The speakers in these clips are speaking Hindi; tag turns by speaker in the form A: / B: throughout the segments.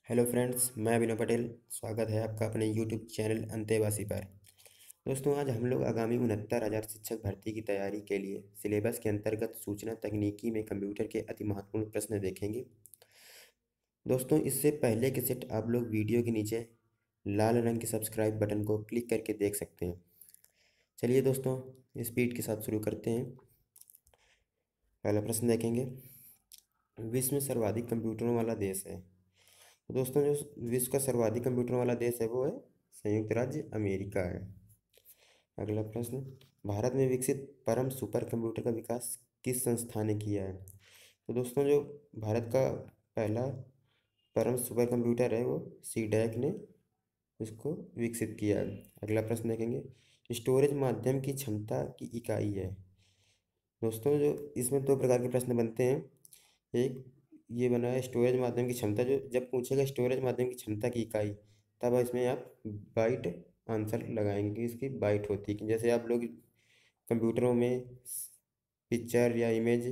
A: हेलो फ्रेंड्स, मैं अभिनव पटेल। स्वागत है आपका अपने यूट्यूब चैनल अंतेवासी पर। दोस्तों, आज हम लोग आगामी 69,000 शिक्षक भर्ती की तैयारी के लिए सिलेबस के अंतर्गत सूचना तकनीकी में कंप्यूटर के अति महत्वपूर्ण प्रश्न देखेंगे। दोस्तों, इससे पहले के सेट आप लोग वीडियो के नीचे लाल रंग के सब्सक्राइब बटन को क्लिक करके देख सकते हैं। चलिए दोस्तों, स्पीड के साथ शुरू करते हैं। पहला प्रश्न देखेंगे, विश्व में सर्वाधिक कंप्यूटरों वाला देश है। तो दोस्तों, जो विश्व का सर्वाधिक कंप्यूटरों वाला देश है वो है संयुक्त राज्य अमेरिका है। अगला प्रश्न, भारत में विकसित परम सुपर कंप्यूटर का विकास किस संस्था ने किया है। तो दोस्तों, जो भारत का पहला परम सुपर कंप्यूटर है वो सीडैक ने इसको विकसित किया है। अगला प्रश्न देखेंगे, स्टोरेज माध्यम की क्षमता की इकाई है। दोस्तों, जो इसमें दो प्रकार के प्रश्न बनते हैं। एक ये बना है स्टोरेज माध्यम की क्षमता, जो जब पूछेगा स्टोरेज माध्यम की क्षमता की इकाई, तब इसमें आप बाइट आंसर लगाएंगे कि इसकी बाइट होती है। कि जैसे आप लोग कंप्यूटरों में पिक्चर या इमेज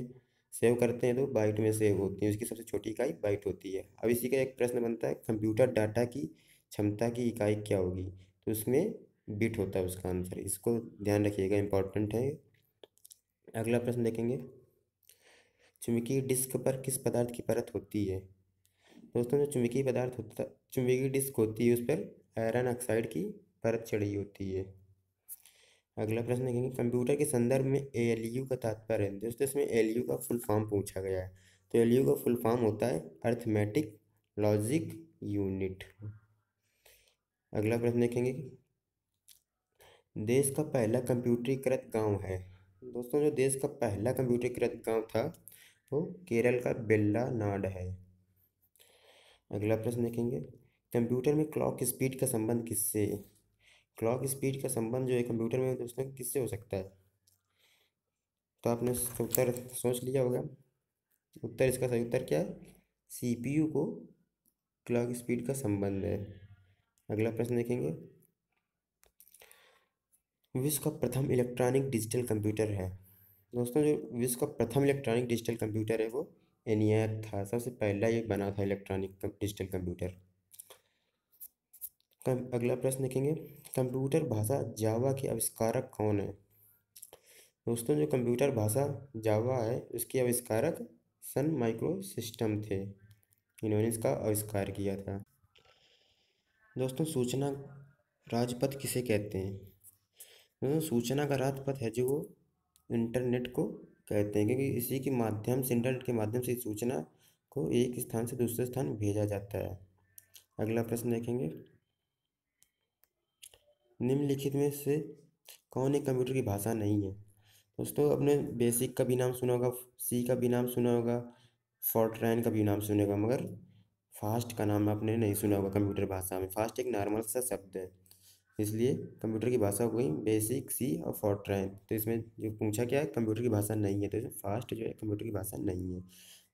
A: सेव करते हैं तो बाइट में सेव होती है, उसकी सबसे छोटी इकाई बाइट होती है। अब इसी का एक प्रश्न बनता है, कंप्यूटर डाटा की क्षमता की इकाई क्या होगी। तो उसमें बिट होता है उसका आंसर, इसको ध्यान रखिएगा, इंपॉर्टेंट है। अगला प्रश्न देखेंगे, चुंबकीय डिस्क पर किस पदार्थ की परत होती है। दोस्तों, जो चुंबकीय डिस्क होती है उस पर आयरन ऑक्साइड की परत चढ़ी होती है। अगला प्रश्न देखेंगे, कंप्यूटर के संदर्भ में एएलयू का तात्पर्य है। दोस्तों, इसमें एलयू का फुल फॉर्म पूछा गया है। तो एलयू का फुल फॉर्म होता है अर्थमेटिक लॉजिक यूनिट। अगला प्रश्न देखेंगे, देश का पहला कंप्यूटरीकृत गांव है। दोस्तों, जो देश का पहला कंप्यूटरीकृत गांव था वो केरल का बेल्लानाड है। अगला प्रश्न देखेंगे, कंप्यूटर में क्लॉक स्पीड का संबंध किससे। क्लॉक स्पीड का संबंध जो है कंप्यूटर में दोस्तों किससे हो सकता है। तो आपने इसका उत्तर सोच लिया होगा। उत्तर, इसका सही उत्तर क्या है, सीपीयू को क्लॉक स्पीड का संबंध है। अगला प्रश्न देखेंगे, विश्व का प्रथम इलेक्ट्रॉनिक डिजिटल कंप्यूटर है। दोस्तों, जो विश्व का प्रथम इलेक्ट्रॉनिक डिजिटल कंप्यूटर है वो एनियाक था। सबसे पहला ये बना था इलेक्ट्रॉनिक डिजिटल कंप्यूटर। अगला प्रश्न देखेंगे, कंप्यूटर भाषा जावा के आविष्कारक कौन है। दोस्तों, जो कंप्यूटर भाषा जावा है उसके आविष्कारक सन माइक्रो सिस्टम थे, इन्होंने इसका आविष्कार किया था। दोस्तों, सूचना राजपथ किसे कहते हैं। दोस्तों, सूचना का राजपथ है जो वो इंटरनेट को कहते हैं, क्योंकि इसी के माध्यम से, इंटरनेट के माध्यम से सूचना को एक स्थान से दूसरे स्थान भेजा जाता है। अगला प्रश्न देखेंगे, निम्नलिखित में से कौन एक कंप्यूटर की भाषा नहीं है। दोस्तों, आपने बेसिक का भी नाम सुना होगा, सी का भी नाम सुना होगा, फोर्ट्रान का भी नाम सुना होगा, मगर फास्ट का नाम आपने नहीं सुना होगा। कंप्यूटर भाषा में फास्ट एक नॉर्मल सा शब्द है, इसलिए कंप्यूटर की भाषा हो गई बेसिक, सी और फोर्ट्रान। तो इसमें जो पूछा क्या है, कंप्यूटर की भाषा नहीं है, तो इसमें फास्ट जो है कंप्यूटर की भाषा नहीं है।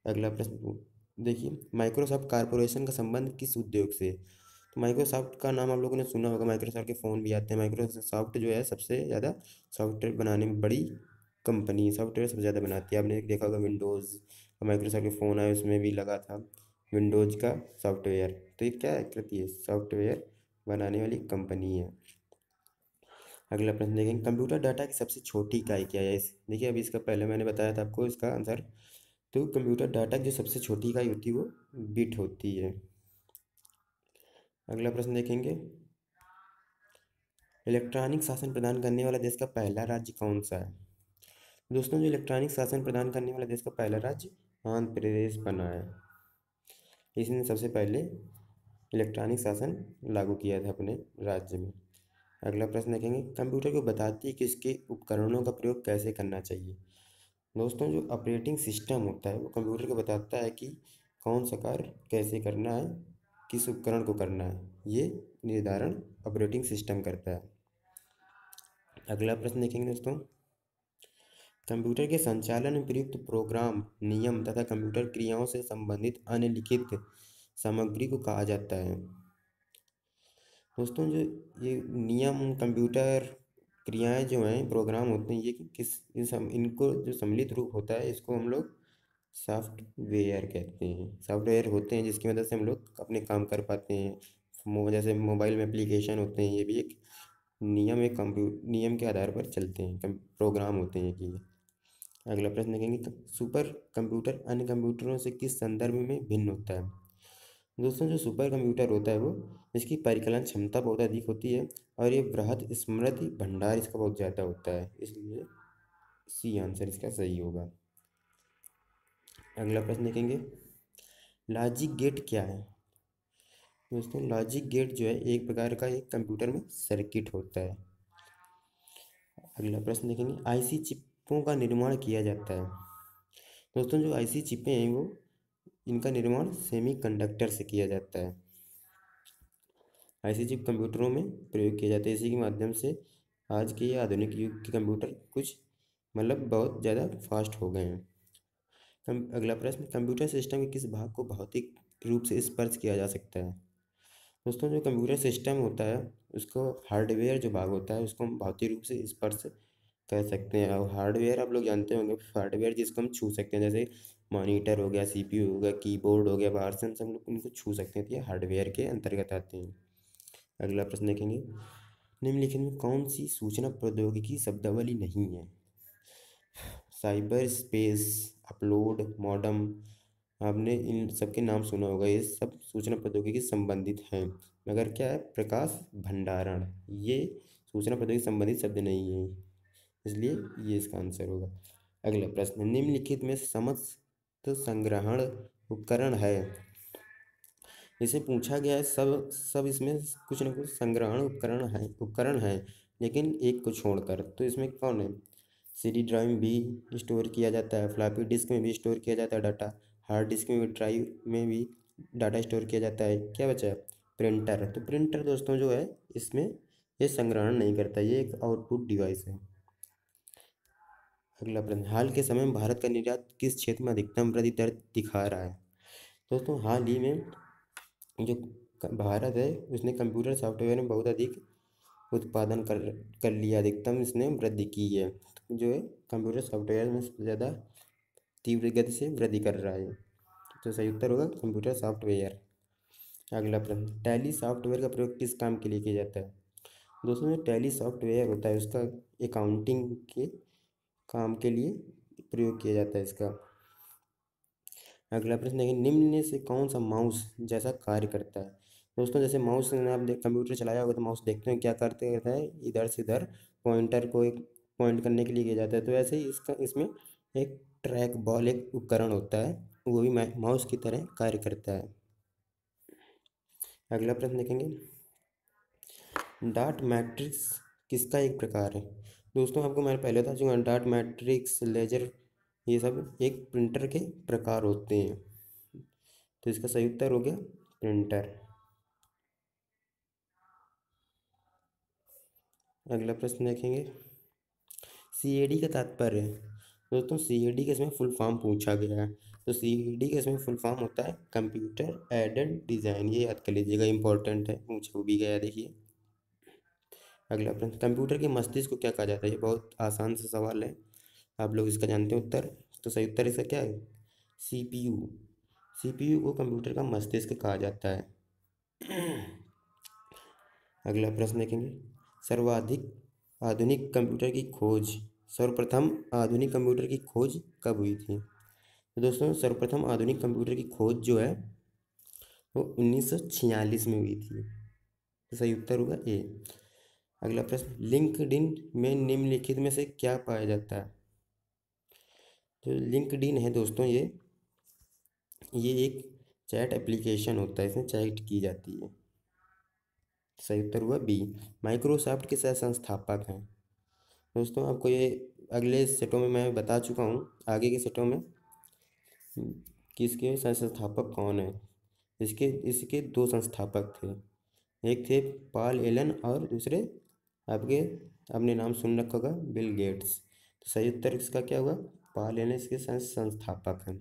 A: अगला प्रश्न देखिए, माइक्रोसॉफ्ट कॉरपोरेशन का संबंध किस उद्योग से। तो माइक्रोसॉफ्ट का नाम आप लोगों ने सुना होगा, माइक्रोसॉफ्ट के फ़ोन भी आते हैं। माइक्रोसॉफ्ट जो है सबसे ज़्यादा सॉफ्टवेयर बनाने में बड़ी कंपनी, सॉफ्टवेयर सबसे ज़्यादा बनाती है। आपने देखा होगा विंडोज़, माइक्रोसॉफ्ट के फ़ोन आए उसमें भी लगा था विंडोज़ का सॉफ्टवेयर। तो ये क्या है, कृति है, सॉफ्टवेयर बनाने वाली कंपनी है। अगला प्रश्न देखेंगे, कंप्यूटर डाटा की सबसे छोटी इकाई क्या है। देखिए, अभी इसका पहले मैंने बताया था आपको इसका आंसर। तो कंप्यूटर डाटा की जो सबसे छोटी इकाई होती है वो बिट होती है। अगला प्रश्न देखेंगे, इलेक्ट्रॉनिक शासन प्रदान करने वाला देश का पहला राज्य कौन सा है। दोस्तों, जो इलेक्ट्रॉनिक शासन प्रदान करने वाला देश का पहला राज्य आंध्र प्रदेश बना है। इसने सबसे पहले इलेक्ट्रॉनिक शासन लागू किया था अपने राज्य में। अगला प्रश्न देखेंगे, कंप्यूटर को बताती है कि इसके उपकरणों का प्रयोग कैसे करना चाहिए। दोस्तों, जो ऑपरेटिंग सिस्टम होता है वो कंप्यूटर को बताता है कि कौन सा कार्य कैसे करना है, किस उपकरण को करना है, ये निर्धारण ऑपरेटिंग सिस्टम करता है। अगला प्रश्न देखेंगे दोस्तों, कंप्यूटर के संचालन में प्रयुक्त प्रोग्राम, नियम तथा कंप्यूटर क्रियाओं से संबंधित अन्य लिखित सामग्री को कहा जाता है। दोस्तों, जो ये नियम, कंप्यूटर क्रियाएं जो हैं, प्रोग्राम होते हैं, ये इनको जो सम्मिलित रूप होता है इसको हम लोग सॉफ्टवेयर कहते हैं। सॉफ्टवेयर होते हैं जिसकी मदद से हम लोग अपने काम कर पाते हैं। जैसे मोबाइल में एप्लीकेशन होते हैं, ये भी एक नियम के आधार पर चलते हैं, प्रोग्राम होते हैं कि। अगला प्रश्न देखेंगे, सुपर कंप्यूटर अन्य कंप्यूटरों से किस संदर्भ में भिन्न होता है। दोस्तों, जो सुपर कंप्यूटर होता है वो इसकी परिकलन क्षमता बहुत अधिक होती है और ये बृहद स्मृति भंडार इसका बहुत ज़्यादा होता है, इसलिए सी आंसर इसका सही होगा। अगला प्रश्न देखेंगे, लॉजिक गेट क्या है। दोस्तों, लॉजिक गेट जो है एक प्रकार का एक कंप्यूटर में सर्किट होता है। अगला प्रश्न देखेंगे, आईसी चिपों का निर्माण किया जाता है। दोस्तों, जो आईसी चिपें हैं वो इनका निर्माण सेमीकंडक्टर से किया जाता है। आईसी चिप कंप्यूटरों में प्रयोग किए जाते हैं, इसी के माध्यम से आज के ये आधुनिक युग के कंप्यूटर कुछ मतलब बहुत ज़्यादा फास्ट हो गए हैं। अगला प्रश्न, कंप्यूटर सिस्टम के किस भाग को भौतिक रूप से स्पर्श किया जा सकता है। दोस्तों, जो कंप्यूटर सिस्टम होता है उसको हार्डवेयर जो भाग होता है उसको हम भौतिक रूप से स्पर्श कह सकते हैं। और हार्डवेयर आप लोग जानते होंगे, हार्डवेयर जिसको हम छू सकते हैं, जैसे मॉनिटर हो गया, सीपीयू हो गया, कीबोर्ड हो गया, बाहर से हम सब लोग उनको छू सकते हैं, तो ये हार्डवेयर के अंतर्गत आते हैं। अगला प्रश्न देखेंगे, निम्नलिखित में कौन सी सूचना प्रौद्योगिकी शब्दावली नहीं है। साइबर स्पेस, अपलोड, मॉडम, आपने इन सबके नाम सुना होगा, ये सब सूचना प्रौद्योगिकी संबंधित हैं, मगर क्या है, प्रकाश भंडारण ये सूचना प्रौद्योगिकी संबंधित शब्द नहीं है, इसलिए ये इसका आंसर होगा। अगला प्रश्न, निम्नलिखित में समस्त संग्रहण उपकरण है। इसे पूछा गया है, सब सब इसमें कुछ ना कुछ संग्रहण उपकरण है, लेकिन एक को छोड़कर, तो इसमें कौन है। सीडी ड्राइव में भी स्टोर किया जाता है, फ्लॉपी डिस्क में भी स्टोर किया जाता है डाटा, हार्ड डिस्क में भी, ड्राइव में भी डाटा स्टोर किया जाता है। क्या बचा है, प्रिंटर। तो प्रिंटर दोस्तों जो है इसमें ये संग्रहण नहीं करता, ये एक आउटपुट डिवाइस है। अगला प्रश्न, हाल के समय में भारत का निर्यात किस क्षेत्र में अधिकतम वृद्धि दर दिखा रहा है। दोस्तों, हाल ही में जो भारत है उसने कंप्यूटर सॉफ्टवेयर में बहुत अधिक उत्पादन कर लिया, अधिकतम इसने वृद्धि की है, तो जो है कंप्यूटर सॉफ्टवेयर में सबसे ज़्यादा तीव्र गति से वृद्धि कर रहा है, तो सही उत्तर होगा कंप्यूटर सॉफ्टवेयर। अगला प्रश्न, टैली सॉफ्टवेयर का प्रयोग किस काम के लिए किया जाता है। दोस्तों, जो टैली सॉफ्टवेयर होता है उसका अकाउंटिंग के काम के लिए प्रयोग किया जाता है इसका। अगला प्रश्न है कि निम्न में से कौन सा माउस जैसा कार्य करता है। दोस्तों, जैसे माउस ने आप कंप्यूटर चलाया होगा तो माउस देखते हैं क्या करते रहता है, इधर से इधर पॉइंटर को एक पॉइंट करने के लिए किया जाता है, तो ऐसे ही इसका इसमें एक ट्रैक बॉल एक उपकरण होता है, वो भी माउस की तरह कार्य करता है। अगला प्रश्न देखेंगे, डाट मैट्रिक्स किसका एक प्रकार है। दोस्तों, आपको मैंने पहले बता चुका, डाट मैट्रिक्स, लेजर, ये सब एक प्रिंटर के प्रकार होते हैं, तो इसका सही उत्तर हो गया प्रिंटर। अगला प्रश्न देखेंगे, सीएडी का तात्पर्य। दोस्तों, सीएडी का इसमें फुल फॉर्म पूछा गया है, तो सीएडी का इसमें फुल फॉर्म होता है कंप्यूटर एडेड डिज़ाइन, ये याद कर लीजिएगा, इंपॉर्टेंट है, पूछा भी गया, देखिए। अगला प्रश्न, कंप्यूटर के मस्तिष्क को क्या कहा जाता है। ये बहुत आसान सा सवाल है, आप लोग इसका जानते हैं उत्तर, तो सही उत्तर इसका क्या है, सीपीयू। सीपीयू को कंप्यूटर का मस्तिष्क कहा जाता है। अगला प्रश्न देखेंगे, सर्वाधिक आधुनिक कंप्यूटर की खोज, सर्वप्रथम आधुनिक कंप्यूटर की खोज कब हुई थी। तो दोस्तों, सर्वप्रथम आधुनिक कंप्यूटर की खोज जो है वो 1946 में हुई थी, तो सही उत्तर होगा ए। अगला प्रश्न, लिंक्डइन में निम्नलिखित में से क्या पाया जाता है। तो लिंक्डइन है दोस्तों, ये एक चैट एप्लीकेशन होता है, इसमें चैट की जाती है, सही उत्तर हुआ बी। माइक्रोसॉफ्ट के सह संस्थापक हैं। दोस्तों, आपको ये अगले सेटों में मैं बता चुका हूँ, आगे के सेटों में कि इसके सह संस्थापक कौन है। इसके इसके दो संस्थापक थे, एक थे पॉल एलन और दूसरे आपके आपने नाम सुन रखा होगा बिल गेट्स, तो सही उत्तर इसका क्या होगा, पॉल एलन इसके संस्थापक हैं।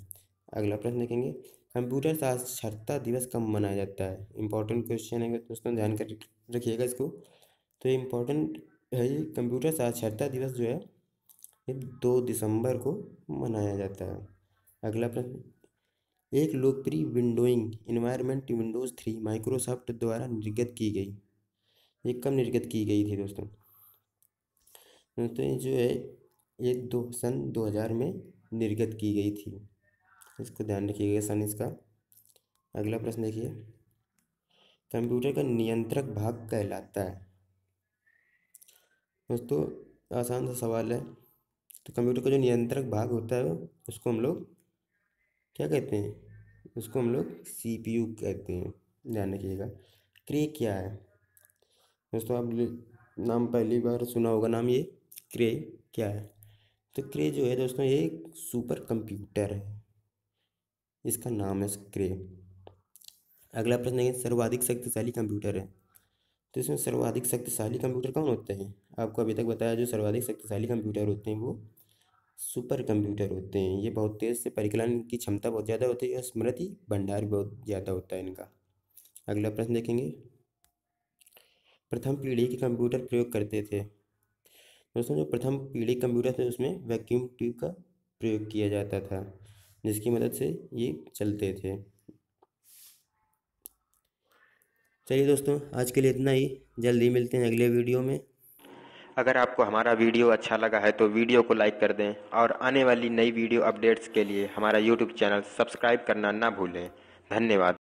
A: अगला प्रश्न देखेंगे, कंप्यूटर साक्षरता दिवस कब मनाया जाता है। इंपॉर्टेंट क्वेश्चन है दोस्तों, ध्यान कर रखिएगा इसको, तो इम्पोर्टेंट है ये कंप्यूटर साक्षरता दिवस जो है ये 2 दिसंबर को मनाया जाता है। अगला प्रश्न, एक लोकप्रिय विंडोइंग इन्वायरमेंट विंडोज़ 3 माइक्रोसॉफ्ट द्वारा निर्गत की गई। ये कब निर्गत की गई थी दोस्तों? दोस्तों ये जो है ये सन 2000 में निर्गत की गई थी। इसको ध्यान रखिएगा सन इसका। अगला प्रश्न देखिए, कंप्यूटर का नियंत्रक भाग कहलाता है। दोस्तों आसान सा सवाल है। तो कंप्यूटर का जो नियंत्रक भाग होता है उसको हम लोग क्या कहते हैं? उसको हम लोग सीपीयू कहते हैं। ध्यान रखिएगा। क्रे क्या है? दोस्तों आप नाम पहली बार सुना होगा नाम ये। क्रे क्या है? तो क्रे जो है दोस्तों ये एक सुपर कंप्यूटर है, इसका नाम है क्रे। अगला प्रश्न है, सर्वाधिक शक्तिशाली कंप्यूटर है। तो इसमें सर्वाधिक शक्तिशाली कंप्यूटर कौन होते हैं? आपको अभी तक बताया जो सर्वाधिक शक्तिशाली कंप्यूटर होते हैं वो सुपर कंप्यूटर होते हैं। ये बहुत तेज़ से परिकलन की क्षमता बहुत ज़्यादा होती है और स्मृति भंडार बहुत ज़्यादा होता है इनका। अगला प्रश्न देखेंगे, प्रथम पीढ़ी के कंप्यूटर प्रयोग करते थे। दोस्तों जो प्रथम पीढ़ी कंप्यूटर थे उसमें वैक्यूम ट्यूब का प्रयोग किया जाता था, जिसकी मदद से ये चलते थे। चलिए दोस्तों आज के लिए इतना ही। जल्दी मिलते हैं अगले वीडियो में। अगर आपको हमारा वीडियो अच्छा लगा है तो वीडियो को लाइक कर दें और आने वाली नई वीडियो अपडेट्स के लिए हमारा यूट्यूब चैनल सब्सक्राइब करना ना भूलें। धन्यवाद।